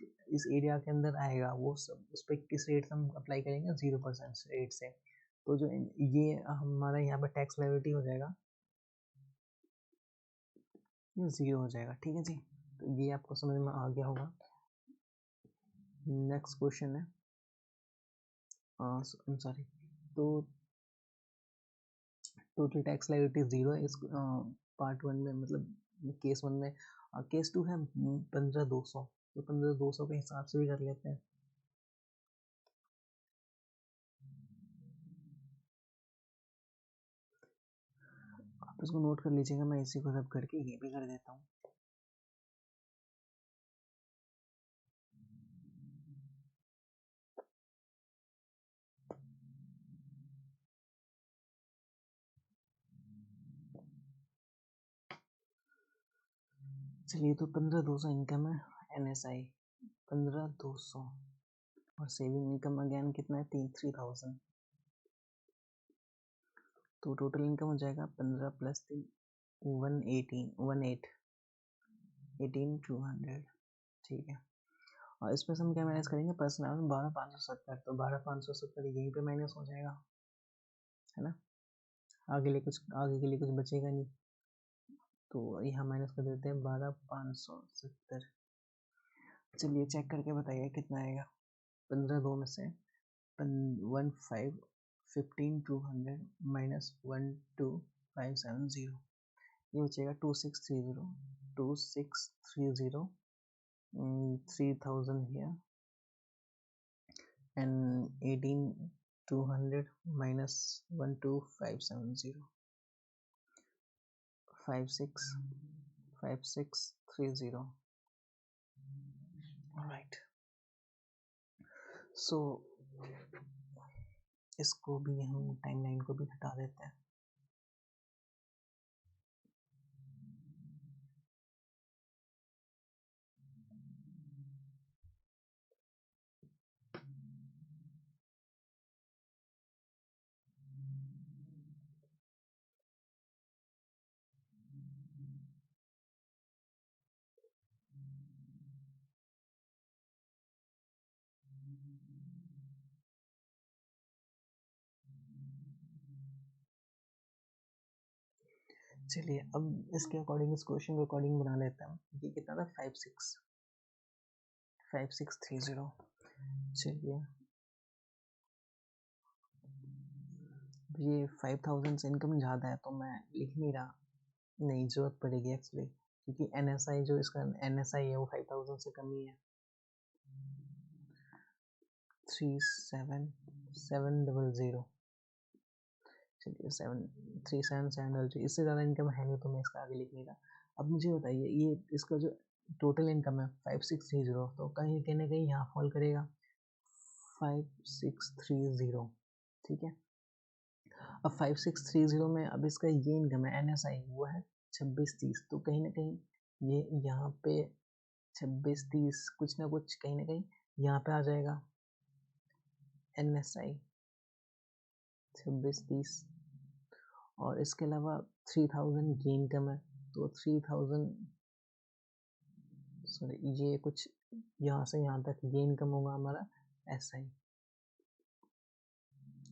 एरिया के अंदर आएगा वो सब उस पर किस रेट से हम अप्लाई करेंगे, 0% रेट से। तो जो ये हमारा यहाँ पर टैक्स लायबिलिटी हो जाएगा, ये 0 हो जाएगा। ठीक है जी, तो ये आपको समझ में आ गया होगा। नेक्स्ट क्वेश्चन है, सॉरी, तो टोटल टैक्स लायबिलिटी 0 है इस पार्ट 1 में, मतलब केस 1 में। केस 2 है 15,200, तो 15,200 के हिसाब से भी कर लेते हैं। आप इसको नोट कर लीजिएगा, मैं इसी को सब करके ये भी कर देता हूँ। चलिए, तो 15,200 इनकम है, NSI 15,200, और सेविंग इनकम अगेन कितना है 3,000। तो टोटल इनकम हो जाएगा 15 प्लस 3 18,200। ठीक है, और इसमें से हम क्या माइनस करेंगे, पर्सनल 12,570, तो 12,570 यहीं पे माइनस हो जाएगा, है ना। आगे के लिए कुछ बचेगा नहीं, तो यहाँ माइनस कर देते हैं 12,570। चलिए चेक करके बताइए कितना आएगा, 15,200 में से 15,200 माइनस 12,570, ये बचेगा 2,630, 2,630, 3,000 here and 18,200 minus 12,570, 56,5630। Alright, so इसको भी हम टाइमलाइन को भी हटा देते हैं। चलिए अब इसके अकॉर्डिंग, इस क्वेश्चन के अकॉर्डिंग बना लेते हैं। ये कितना था, 5630। चलिए ये 5000 से इनकम ज़्यादा है तो मैं लिख नहीं रहा, नहीं ज़रूरत पड़ेगी एक्चुअली, क्योंकि NSI जो इसका NSI है वो 5000 से कम ही है। 37700, चलिए 3770, इससे ज़्यादा इनकम है नहीं तो मैं इसका आगे लिख नहीं रहा। अब मुझे बताइए ये इसका जो टोटल इनकम है 5630, तो कहीं कहीं ना कहीं यहाँ फॉल करेगा 5630, ठीक है। अब 5630 में अब इसका ये इनकम है NSI वो है 2630, तो कहीं ना कहीं ये यहाँ पे 2630 कुछ ना कुछ कहीं ना कहीं यहाँ पे आ जाएगा NSI 2630। और इसके अलावा 3000 ये इनकम है, तो 3000 सॉरी ये कुछ यहाँ से यहाँ तक ये इनकम होगा हमारा SI,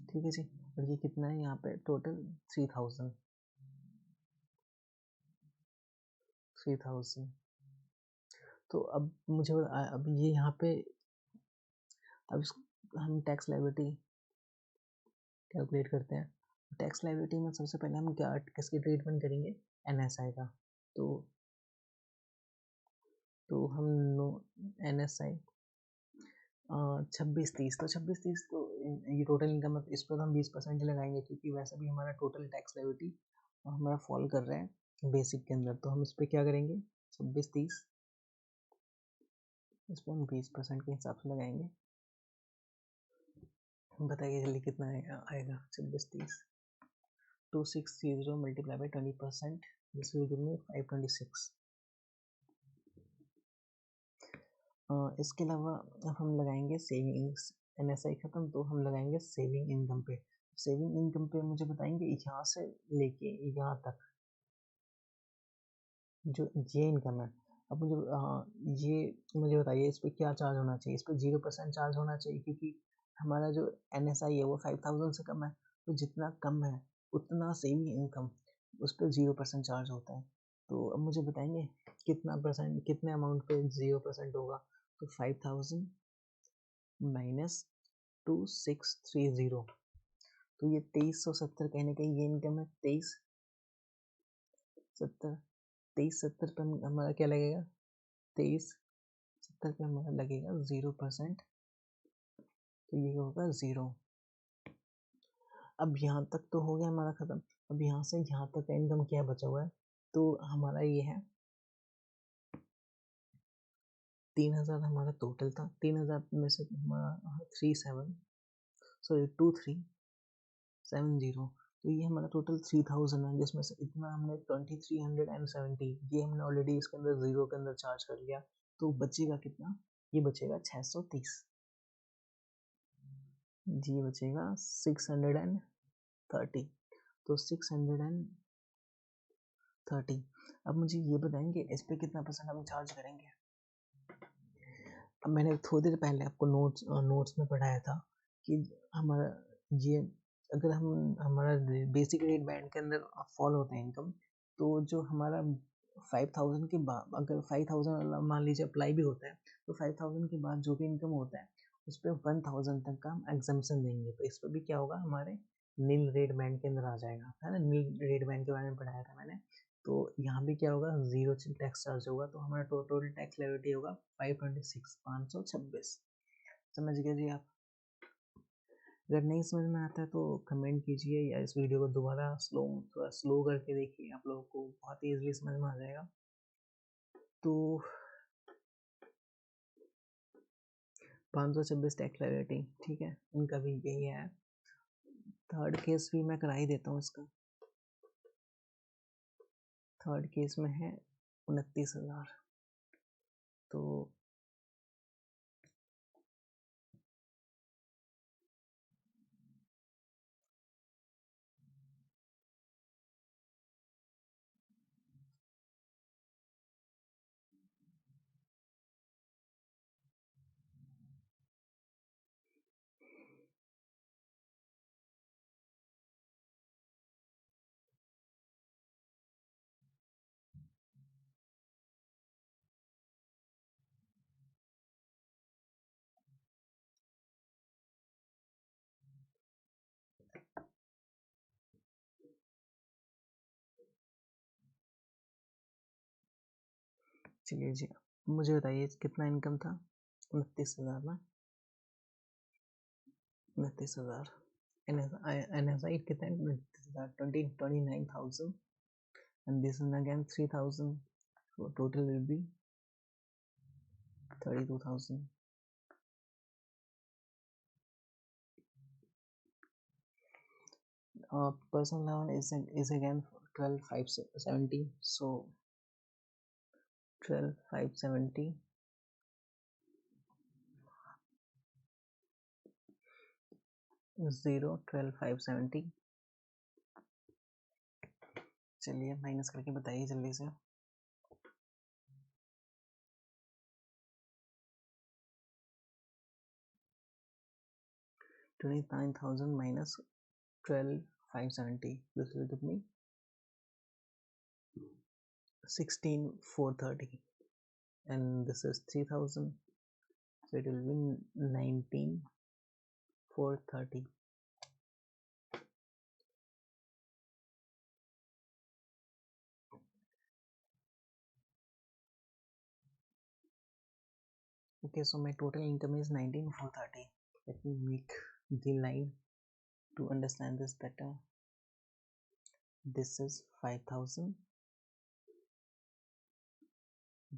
ठीक है जी। और ये कितना है यहाँ पे टोटल 3000। तो अब मुझे अब ये यहाँ पे अब हम टैक्स लायबिलिटी कैलकुलेट करते हैं। टैक्स लायबिलिटी में सबसे पहले हम क्या किसकी ट्रीटमेंट करेंगे, NSI का। तो हम NSI 2630, तो 2630 तो ये टोटल इनकम है, इस पर हम 20% लगाएंगे, क्योंकि वैसे भी हमारा टोटल टैक्स लायबिलिटी हमारा फॉल कर रहा है बेसिक के अंदर। तो हम इस पर क्या करेंगे, 2630 इस पर हम 20% के हिसाब से लगाएंगे। बताइए जल्दी कितना आएगा 2630, 2630 multiply by 20%, this will give me 526। इसके अलावा अब हम लगाएंगे सेविंग्स, NSI खत्म तो हम लगाएंगे सेविंग इनकम पे। सेविंग इनकम पे मुझे बताएंगे यहाँ से लेके यहाँ तक जो ये इनकम है। अब ये मुझे बताइए इस पर क्या चार्ज होना चाहिए, इस पर 0% चार्ज होना चाहिए, क्योंकि हमारा जो NSI है वो 5000 से कम है, तो जितना कम है उतना सेविंग इनकम उस पर 0% चार्ज होता है। तो अब मुझे बताएंगे कितना परसेंट, कितने अमाउंट पे 0% होगा। तो 5000 माइनस 2630, तो ये 2370 कहीं ना कहीं ये इनकम है। 2370 पे हमारा क्या लगेगा, 2370 पे हमारा लगेगा 0%, तो ये होगा 0। अब यहाँ तक तो हो गया हमारा खत्म। अब यहाँ से यहाँ तक का इनकम क्या बचा हुआ है, तो हमारा ये है 3000 हमारा टोटल था। 3000 में से हमारा 2370, तो ये हमारा टोटल 3000 है, जिसमें से इतना हमने 2370 ये हमने ऑलरेडी इसके अंदर जीरो के अंदर चार्ज कर लिया। तो बचेगा कितना, ये बचेगा 630, जी बचेगा 630, तो 630। अब मुझे ये बताएंगे इस पे कितना परसेंट हम चार्ज करेंगे। अब मैंने थोड़ी देर पहले आपको नोट्स में पढ़ाया था कि हमारा ये अगर हम हमारा बेसिक रेट बैंड के अंदर फॉल होता है इनकम, तो जो हमारा 5000 के बाद अगर 5000 मान लीजिए अप्लाई भी होता है, तो 5000 के बाद जो भी इनकम होता है उस पर 1000 तक का हम एग्जाम्पशन देंगे। तो इस पर भी क्या होगा, हमारे नील रेट बैंड के अंदर आ जाएगा, है ना। नील रेट बैंड के बारे में पढ़ाया था मैंने। तो यहाँ भी क्या होगा, जीरो टैक्स चार्ज होगा, तो हमारा टोटल टैक्स लायबिलिटी होगा 526। समझ गए जी आप। अगर नहीं समझ में आता है तो कमेंट कीजिए, या इस वीडियो को दोबारा थोड़ा स्लो करके देखिए, आप लोगों को बहुत ईजिली समझ में आ जाएगा। तो 526 टैक्स लायबिलिटी, ठीक है, इनका भी यही है। थर्ड केस भी मैं करा ही देता हूँ इसका। थर्ड केस में है 29,000। तो चलिए जी, मुझे बताइए कितना इनकम था? 29,000 ना, 29,000। NSI कितना है? 29,000, 29,000, and this is again 3,000, so total will be 32,000. Personal loan is again 12,570, so 12,570 0 12,570। चलिए माइनस करके बताइए जल्दी से। 29,000 minus 12,570, this will give me 16,430, and this is 3,000, so it will be 19,430. Okay, so my total income is 19,430. Let me make the line to understand this better. This is 5,000,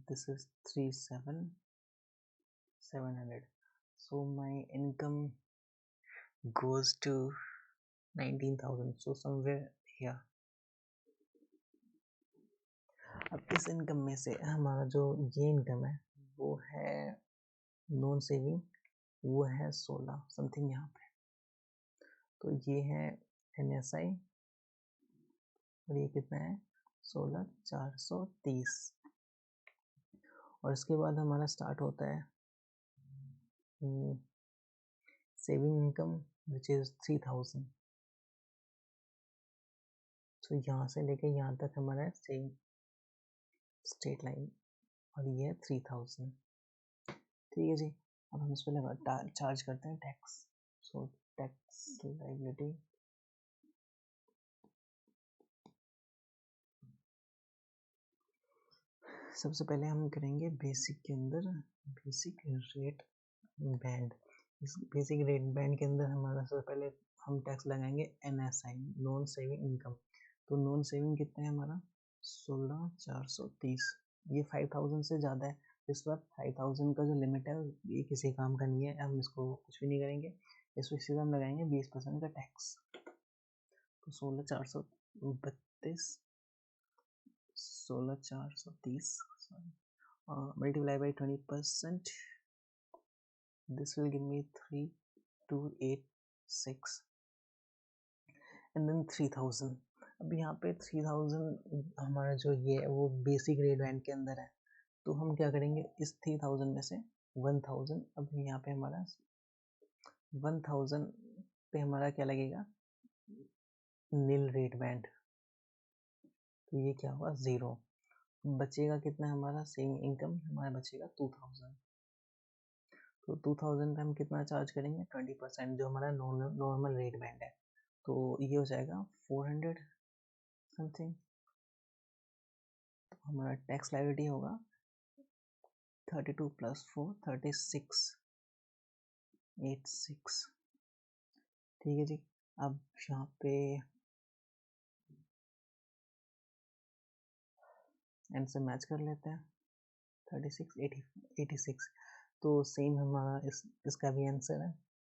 this is 3,700, so my income goes to 19,000, so somewhere here. अब इस income में से हमारा जो ये income है वो है नॉन सेविंग, वो है 16 समथिंग यहाँ पे। तो ये है NSI और ये कितना है 16,430। और इसके बाद हमारा स्टार्ट होता है सेविंग इनकम विच इज 3,000। तो यहाँ से लेके यहाँ तक हमारा सेम स्ट्रेट लाइन और ये है 3,000। ठीक है जी, अब हम इस पर चार्ज करते हैं टैक्स। सो टैक्स लायबिलिटी, सबसे पहले हम करेंगे बेसिक के अंदर बेसिक रेट बैंड। इस बेसिक रेट बैंड के अंदर हमारा सबसे पहले हम टैक्स लगाएंगे NSI, नॉन सेविंग इनकम। तो नॉन सेविंग कितना है हमारा 16,430। ये 5,000 से ज़्यादा है, इस बार 5,000 का जो लिमिट है ये किसी काम का नहीं है, हम इसको कुछ भी नहीं करेंगे। इसको सीधा हम लगाएंगे 20% का टैक्स। तो 16,432 16,430 multiply by 20%, this will give me 3,286 and then 3,000। अब यहाँ पे 3,000 हमारा जो ये है वो बेसिक रेट बैंड के अंदर है, तो हम क्या करेंगे इस 3,000 में से 1,000, अब यहाँ पे हमारा 1,000 पे हमारा क्या लगेगा नील रेट बैंड, तो ये क्या होगा 0। बचेगा कितना हमारा सेविंग इनकम, हमारा बचेगा 2,000। तो 2,000 पे हम कितना चार्ज करेंगे 20%, जो हमारा नॉर्मल रेट बैंड है। तो ये हो जाएगा 400 समथिंग। तो हमारा टैक्स लायबिलिटी होगा 32 + 4 36 86। ठीक है जी, अब यहाँ पे एंड से मैच कर लेते हैं 36 86। तो सेम हमारा इसका भी आंसर है,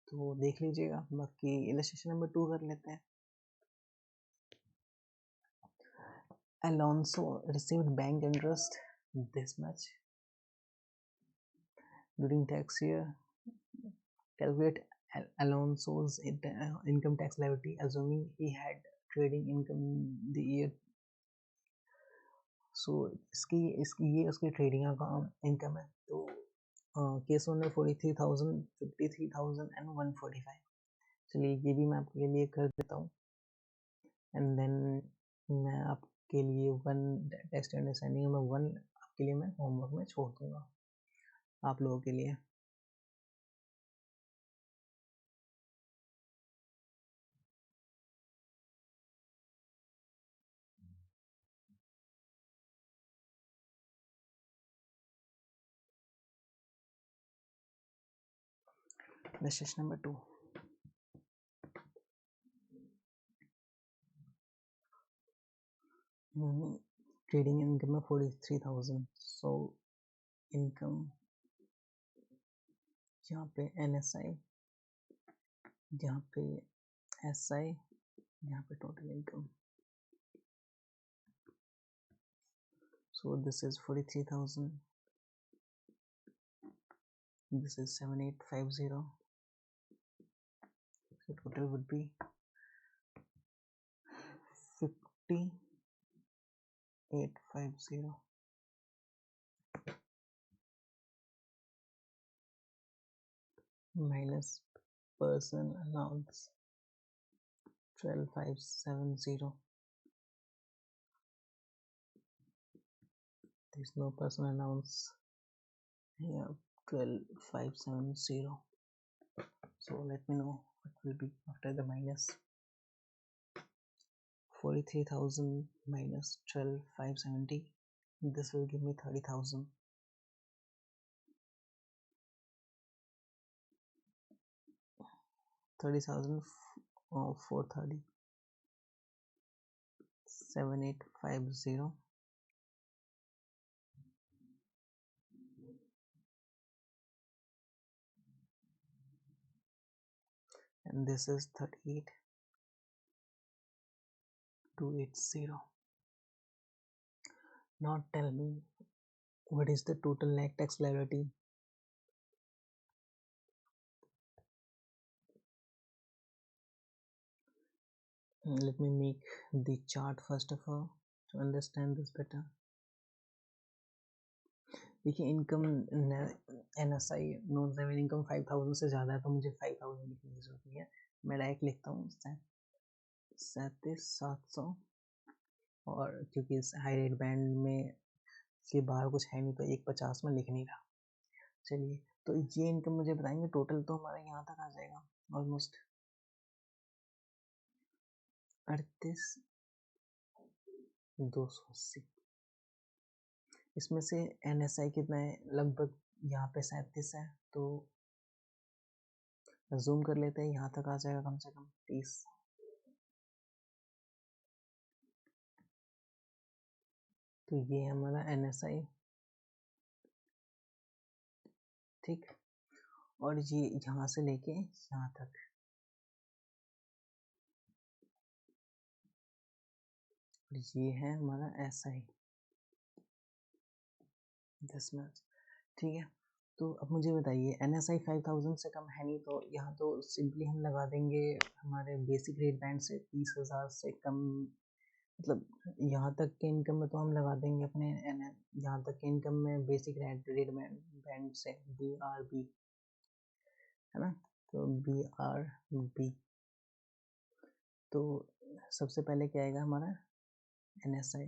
तो देख लीजिएगा। बाकी इलस्ट्रेशन नंबर 2 कर लेते हैं। Alonso received bank interest this much during tax year. Calculate Alonso's income tax liability assuming he had trading income the year. So इसकी ये उसकी ट्रेडिंग का इनकम है। तो केस 1 में 43,000, 53,000 एंड 145। चलिए ये भी मैं आपके लिए कर देता हूँ, एंड देन मैं आपके लिए वन टेस्ट अंडरस्टैंडिंग में वन आपके लिए मैं होमवर्क में छोड़ दूँगा आप लोगों के लिए। Question number 2. Trading income of 43,000. So income यहाँ पे NSI, यहाँ पे SI, यहाँ पे total income. So this is 43,000. This is 7850. So total would be 50,850. Minus person allowance 12,570. There's no person allowance here. 12,570. So let me know what will be after the minus. 43,000 minus 12,570. This will give me 30,000. 30,000 430. 7850. And this is 38,280. Now tell me what is the total net tax liability. Let me make the chart first of all to understand this better. देखिए income NSI non saving income 5,000 से ज़्यादा है तो मुझे 5,000 लिखने की जरूरत नहीं है, मैं डायरेक्ट लिखता हूँ 37,700। और क्योंकि इस हाई रेट बैंड में के बाहर कुछ है नहीं तो 150 में लिख नहीं रहा। चलिए तो ये इनकम मुझे बताएंगे टोटल, तो हमारा यहाँ तक आ जाएगा ऑलमोस्ट 38,280। इसमें से NSI कितना है, लगभग यहाँ पे 37 है, तो जूम कर लेते हैं, यहाँ तक आ जाएगा कम से कम 30। तो ये है हमारा NSI, ठीक। और ये यहाँ से लेके यहाँ तक, ये है हमारा SI दिस मच, ठीक है। तो अब मुझे बताइए NSI 5,000 से कम है नहीं, तो यहाँ तो सिंपली हम लगा देंगे हमारे बेसिक रेट बैंड से 30,000 से कम, मतलब यहाँ तक के इनकम में तो हम लगा देंगे अपने यहाँ तक के इनकम में बेसिक रेट बैंड से BRB, है ना। तो BRB, तो सबसे पहले क्या आएगा हमारा NSI,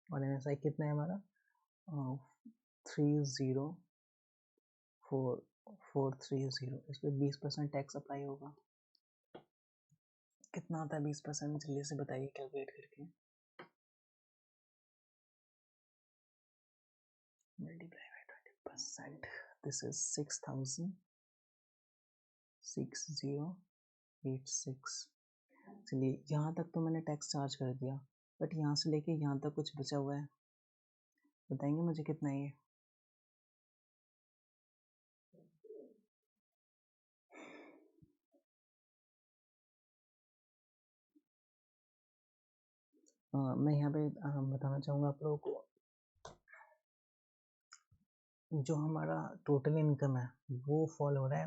और NSI कितना है हमारा 30,430। इस पर 20% टैक्स अप्लाई होगा। कितना आता है 20%, जल्दी से बताइए कैलकुलेट करके। Multiply by 20%, this is 6,06086। चलिए यहाँ तक तो मैंने टैक्स चार्ज कर दिया, बट यहाँ से लेके यहाँ तक कुछ बचा हुआ है, बताएंगे मुझे कितना है ये। मैं यहाँ पे बताना चाहूँगा आप लोगों को, जो हमारा टोटल इनकम है वो फॉल हो रहा है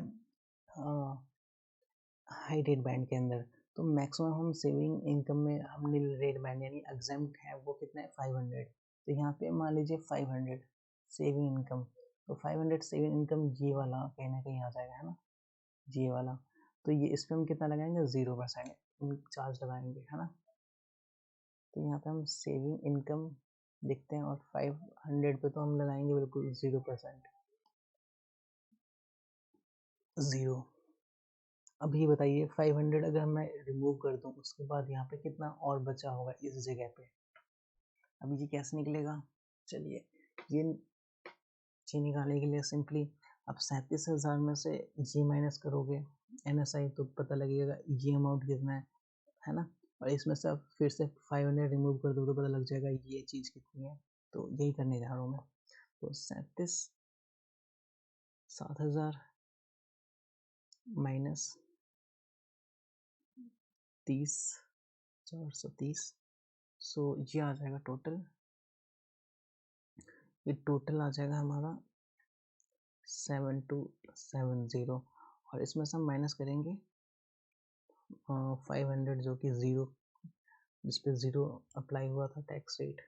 हाई रेट बैंड के अंदर। तो मैक्सिमम हम सेविंग इनकम में हम नील रेट बैंड यानी एग्जाम्प्ट है वो कितना है 500। तो यहाँ पे मान लीजिए 500 सेविंग इनकम, तो 500 सेविंग इनकम ये वाला कहीं ना कहीं आ जाएगा, है ना, ये वाला। तो ये इस पर हम कितना लगाएंगे 0% चार्ज लगाएंगे, है ना। तो यहाँ पे हम सेविंग इनकम लिखते हैं और 500 पे तो हम लगाएंगे बिल्कुल 0%, 0। अब ये बताइए 500 अगर मैं रिमूव कर दूं उसके बाद यहाँ पे कितना और बचा होगा इस जगह पे। अब ये कैसे निकलेगा, चलिए ये निकालने के लिए सिंपली आप 37,000 में से ये माइनस करोगे NSI तो पता लगेगा ये अमाउंट कितना है ना। और इसमें से आप फिर से 500 रिमूव कर दो तो पता लग जाएगा ये चीज़ कितनी है। तो यही करने जा रहा हूँ मैं। तो 7,000 माइनस 30,430, सो ये आ जाएगा टोटल, ये टोटल आ जाएगा हमारा 7270। और इसमें से हम माइनस करेंगे 500 जो कि 0, जिस पे 0 अप्लाई हुआ था टैक्स रेट।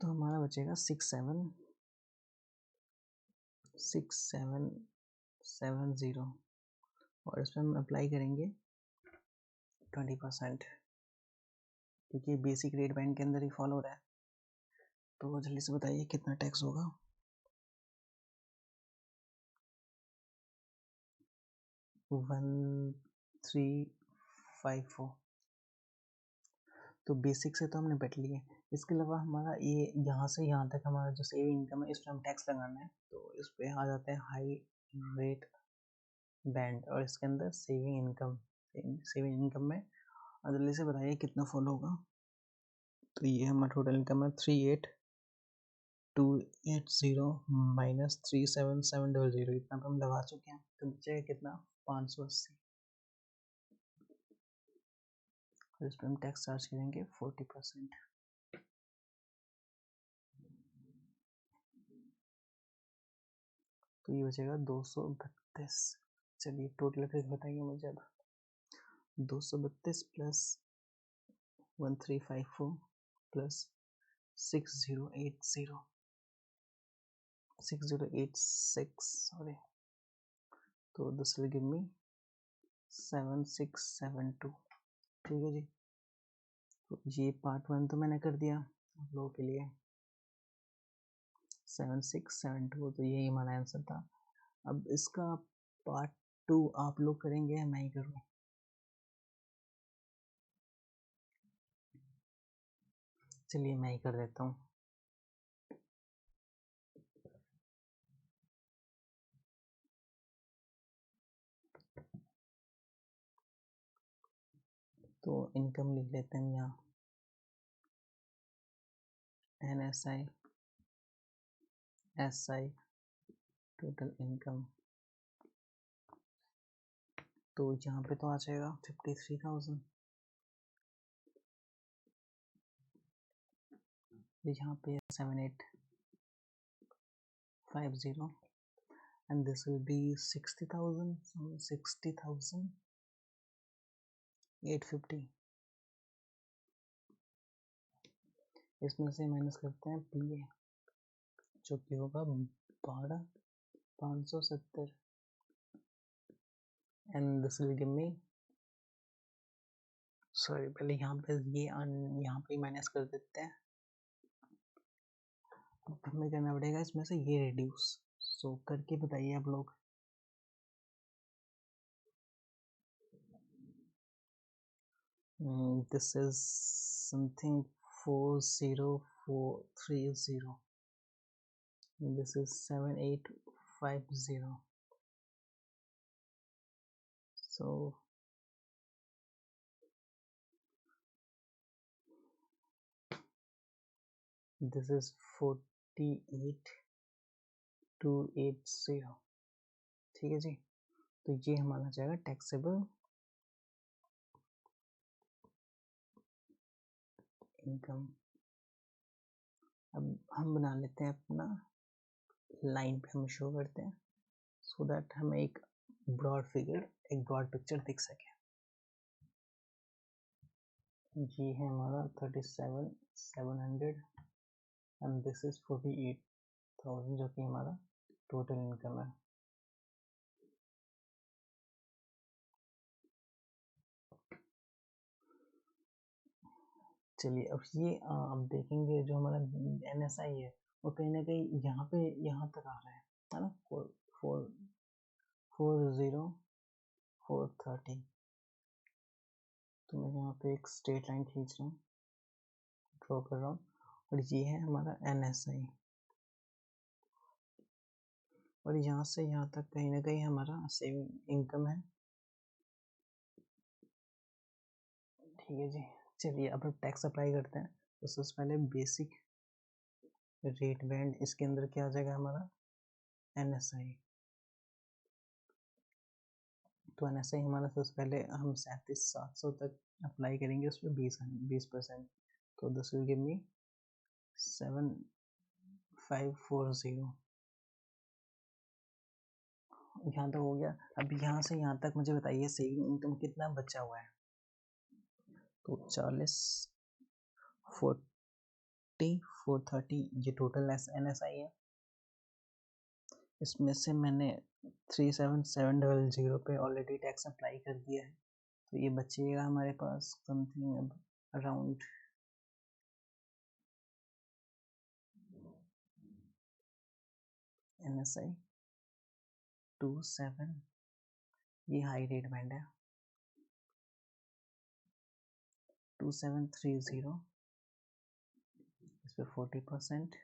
तो हमारा बचेगा 6770 और इस पर हम अप्लाई करेंगे 20%, क्योंकि बेसिक रेट बैंड के अंदर ही फॉलो हो रहा है। तो जल्दी से बताइए कितना टैक्स होगा। 1354। तो बेसिक से तो हमने बैठ लिए। इसके अलावा हमारा ये यहाँ से यहाँ तक हमारा जो सेविंग इनकम है इस पर हम टैक्स लगाना है। तो इस पर आ जाता है हाई रेट बैंड और इसके अंदर सेविंग इनकम में जल्दी से बताइए कितना फॉलो होगा। तो ये हमारा टोटल इनकम है 38,280 माइनस 37,700, इतना तो हम लगा चुके हैं। तो बचेगा कितना 580, इस पर हम टैक्स चार्ज करेंगे 40%। तो ये बचेगा 232। चलिए टोटल फिर बताइए मुझे अब। 232 प्लस 1354 प्लस 6086, सॉरी। तो दिस विल गिव मी 7672। ठीक है जी। तो ये पार्ट 1 तो मैंने कर दिया आप लोगों के लिए 7672, तो यही हमारा आंसर था। अब इसका पार्ट 2 आप लोग करेंगे या मैं ही करूँ। चलिए मैं ही कर देता हूँ। तो इनकम लिख लेते हैं यहाँ NSI SI टोटल इनकम। तो यहाँ पे तो आ जाएगा 53,000। यहाँ पे 7850 and this will be 60,000, so 60,850। इसमें से माइनस करते हैं PA जो कि होगा 12,570 and this will give me, sorry पहले यहाँ पे यहाँ पे माइनस कर देते हैं। अब हमें करना पड़ेगा इसमें से ये रिड्यूस, सो करके बताइए आप लोग। This is something 40430. This is 7850. So this is 48,280। ठीक है जी। तो ये हमारा जाएगा टैक्सेबल इनकम। अब हम बना लेते हैं अपना लाइन पे हम शो करते हैं सो दैट हमें एक ब्रॉड फिगर, एक ब्रॉड पिक्चर दिख सके। ये है हमारा 37,700 एंड दिस इज 48,000 जो कि हमारा टोटल इनकम है। चलिए अब ये अब देखेंगे जो हमारा NSI है वो कहीं ना कहीं यहाँ पे यहाँ तक आ रहा है ना, 430। तो मैं यहाँ पे एक स्ट्रेट लाइन खींच रहा हूँ, ड्रॉ कर रहा हूँ, और ये है हमारा NSI, और यहाँ से यहाँ तक कहीं ना कहीं हमारा सेविंग इनकम है। ठीक है जी, चलिए अब हम टैक्स अप्लाई करते हैं। तो सबसे पहले बेसिक रेट बैंड, इसके अंदर क्या आ जाएगा हमारा NSI। तो NSI हमारा सबसे पहले हम 37,700 तक अप्लाई करेंगे, उस पर 20%। तो दिस विल गिव मी 7,540। यहाँ तक हो गया। अब यहाँ से यहाँ तक मुझे बताइए सेविंग इनकम कितना बचा हुआ है। तो 40, 40, 430 ये टोटल NSI है। इसमें से मैंने 37,700 पे ऑलरेडी टैक्स अप्लाई कर दिया है। तो ये बचेगा हमारे पास समथिंग अब अराउंड NSI 27, ये हाई रेट बैंड है, 2730, इस पर 40%।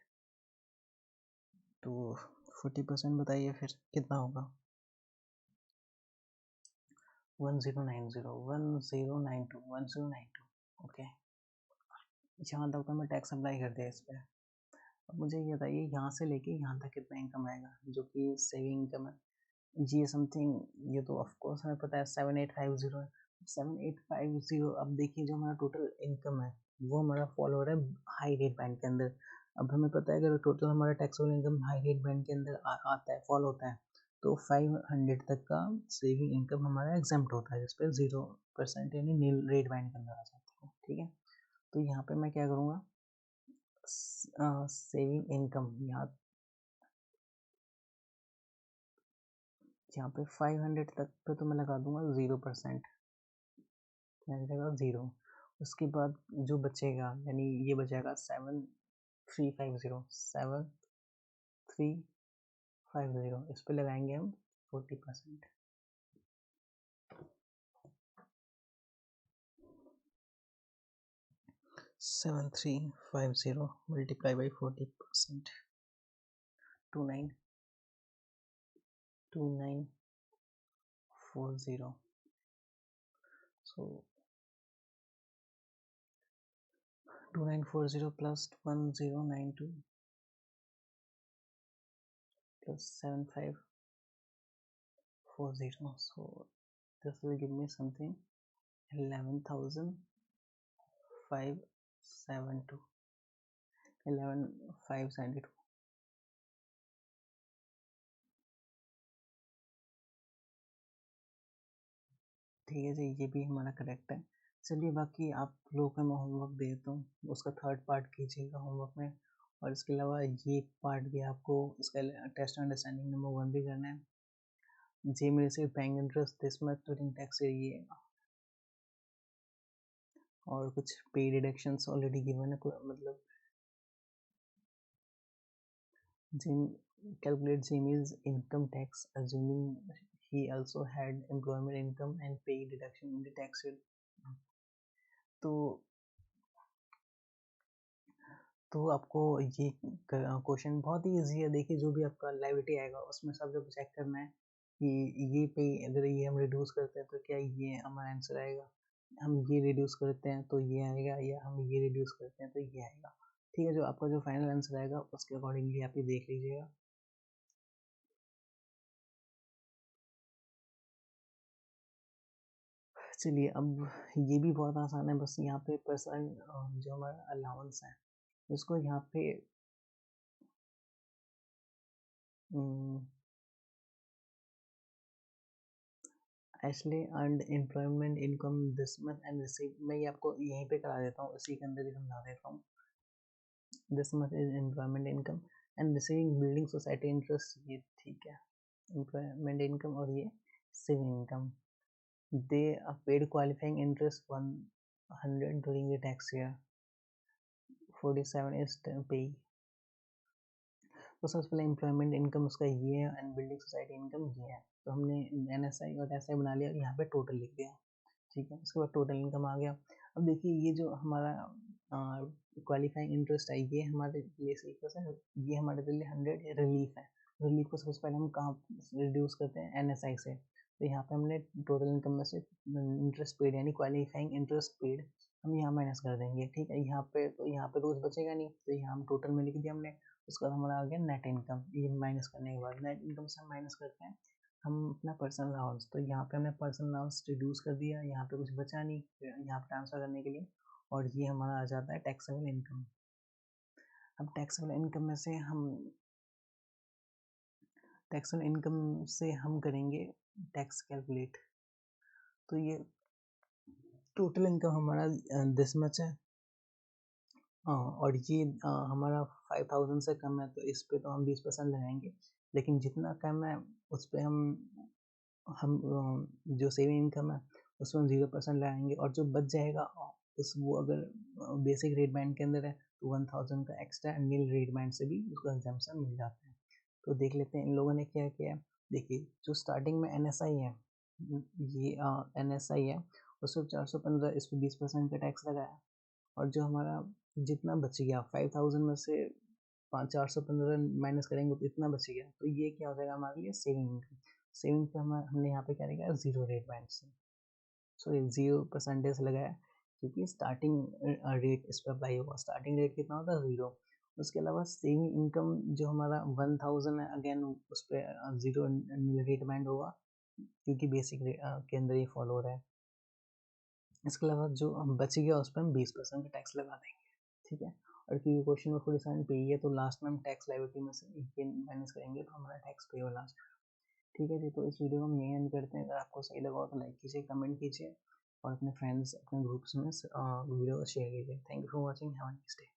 तो 40% बताइए फिर कितना होगा। 1092 ओके। यहाँ तक तो मैं टैक्स अप्लाई कर दिया इस पर। अब मुझे ये बताइए यहाँ से लेके यहाँ तक कितना इनकम आएगा जो कि सेविंग इनकम है। ये समथिंग, ये तो ऑफ कोर्स हमें पता है 7850 है। 7850, अब देखिए जो हमारा टोटल इनकम है वो हमारा फॉल हो रहा है हाई रेट बैंड के अंदर। अब हमें पता है अगर टोटल हमारा taxable income high rate band के अंदर आता है, फॉल होता है, तो 500 तक का सेविंग इनकम हमारा एग्जाम्प्ट होता है, जिस पर 0% यानी नील रेट बैंड के अंदर आ जाता है। ठीक है, तो यहाँ पे मैं क्या करूँगा, सेविंग इनकम यहाँ पे 500 तक पे तो मैं लगा दूंगा 0%, लगा 0। उसके बाद जो बचेगा यानी ये बचेगा 7,350, इस पे लगाएंगे हम 40%। 7,350 multiply by 40%, 2940। So 2940 plus 1092 plus 7540. So this will give me something 11,572. 11,572। ठीक है जी, ये भी हमारा करेक्ट है। चलिए बाकी आप लोगों को मैं होमवर्क दे देता हूँ, उसका थर्ड पार्ट कीजिएगा होमवर्क में, और इसके अलावा ये पार्ट भी आपको इसका टेस्ट अंडरस्टैंडिंग नंबर 1 भी करना है। जे मेरे से bank interest this much touring tax ये, और कुछ पे डिडक्शंस ऑलरेडी गिवन है, मतलब calculate Jimmy's income tax assuming he also had employment income and pay deduction in the tax rate। तो आपको ये क्वेश्चन बहुत ही इजी है। देखिए जो भी आपका लाइबिलिटी आएगा उसमें सब जब चेक करना है कि ये पे अगर ये हम रिड्यूस करते हैं तो क्या ये हमारा आंसर आएगा, हम ये रिड्यूस करते हैं तो ये आएगा, या हम ये रिड्यूस करते हैं तो ये आएगा। ठीक है, जो आपका जो फाइनल आंसर आएगा उसके अकॉर्डिंगली आप ये देख लीजिएगा। चलिए अब ये भी बहुत आसान है, बस यहाँ पे पर्सनल जो हमारा अलाउंस है उसको यहाँ पे actually earned employment income this month and receive, मैं ये आपको यहीं पे करा देता हूँ, उसी के अंदर ही समझा देता हूँ। This month is employment income and receiving building society interest, ये ठीक है, एम्प्लॉयमेंट इनकम और ये saving income. They paid qualifying interest 100 during the tax year, 47 is पे। तो सबसे पहले एम्प्लॉयमेंट इनकम उसका ये है एंड बिल्डिंग सोसाइटी इनकम ये है, तो हमने NSI और SI बना लिया और यहाँ पे टोटल लिख दिया, ठीक है। उसके बाद टोटल इनकम आ गया। अब देखिए ये जो हमारा क्वालिफाइंग इंटरेस्ट है ये हमारे लिए ये हमारे लिए 100 रिलीफ है। रिलीफ को सबसे पहले हम कहाँ रिड्यूस करते हैं, NSI से। तो यहाँ पे हमने टोटल इनकम में से इंटरेस्ट पेड यानी क्वालिफाइंग इंटरेस्ट पेड हम यहाँ माइनस कर देंगे, ठीक है। यहाँ पे तो कुछ बचेगा नहीं, तो यहाँ हम टोटल में लिख दिया हमने। उसके बाद हमारा आ गया नेट इनकम, ये माइनस करने के बाद नेट इनकम से हम माइनस करते हैं हम अपना पर्सनल अलाउंस। तो यहाँ पे हमने पर्सनल अलाउंस रिड्यूस कर दिया, यहाँ पे कुछ बचा नहीं यहाँ पे ट्रांसफर करने के लिए, और ये हमारा आ जाता है टैक्सेबल इनकम। अब टैक्सेबल इनकम से हम करेंगे टैक्स कैलकुलेट। तो ये टोटल इनकम हमारा दिस मच है, और ये हमारा 5000 से कम है, तो इस पे तो हम 20% लगाएंगे। लेकिन जितना कम है उस पर हम जो सेविंग इनकम है उसमें हम 0% लगाएंगे, और जो बच जाएगा उस वो अगर बेसिक रेट बैंड के अंदर है तो 1000 का एक्स्ट्रा नील रेट बैंड से भी उसको एग्जाम्पशन मिल जाता है। तो देख लेते हैं इन लोगों ने क्या किया है। देखिए जो स्टार्टिंग में NSI है, ये NSI है, उसको 415 इस पर 20% का टैक्स लगाया, और जो हमारा जितना बच गया 5000 में से 415 माइनस करेंगे तो इतना बच गया, तो ये क्या हो जाएगा हमारे लिए सेविंग इनकम। सेविंग पे हमने यहाँ पे क्या लिखा है, 0 रेट बैंड से, सॉरी 0% लगाया, क्योंकि स्टार्टिंग रेट इस पर अप्लाई होगा। स्टार्टिंग रेट कितना होता है, 0। उसके अलावा सेविंग इनकम जो हमारा 1000 है, अगेन उस पर 0 रेट बैंड होगा, क्योंकि बेसिक के अंदर ये फॉलो हो रहा है। इसके अलावा जो हम बच गया उस पर हम 20% का टैक्स लगा देंगे, ठीक है। और क्योंकि क्वेश्चन में 47 पे ही है, तो लास्ट में हम टैक्स लायबिलिटी में से ये माइनस करेंगे तो हमारा टैक्स पेएबल लास्ट। ठीक है जी, तो इस वीडियो को हम यही एंड करते हैं। अगर आपको सही लगा हो तो लाइक कीजिए, कमेंट कीजिए, और अपने फ्रेंड्स अपने ग्रुप्स में वीडियो को शेयर कीजिए। Thank you for watching, have a nice day.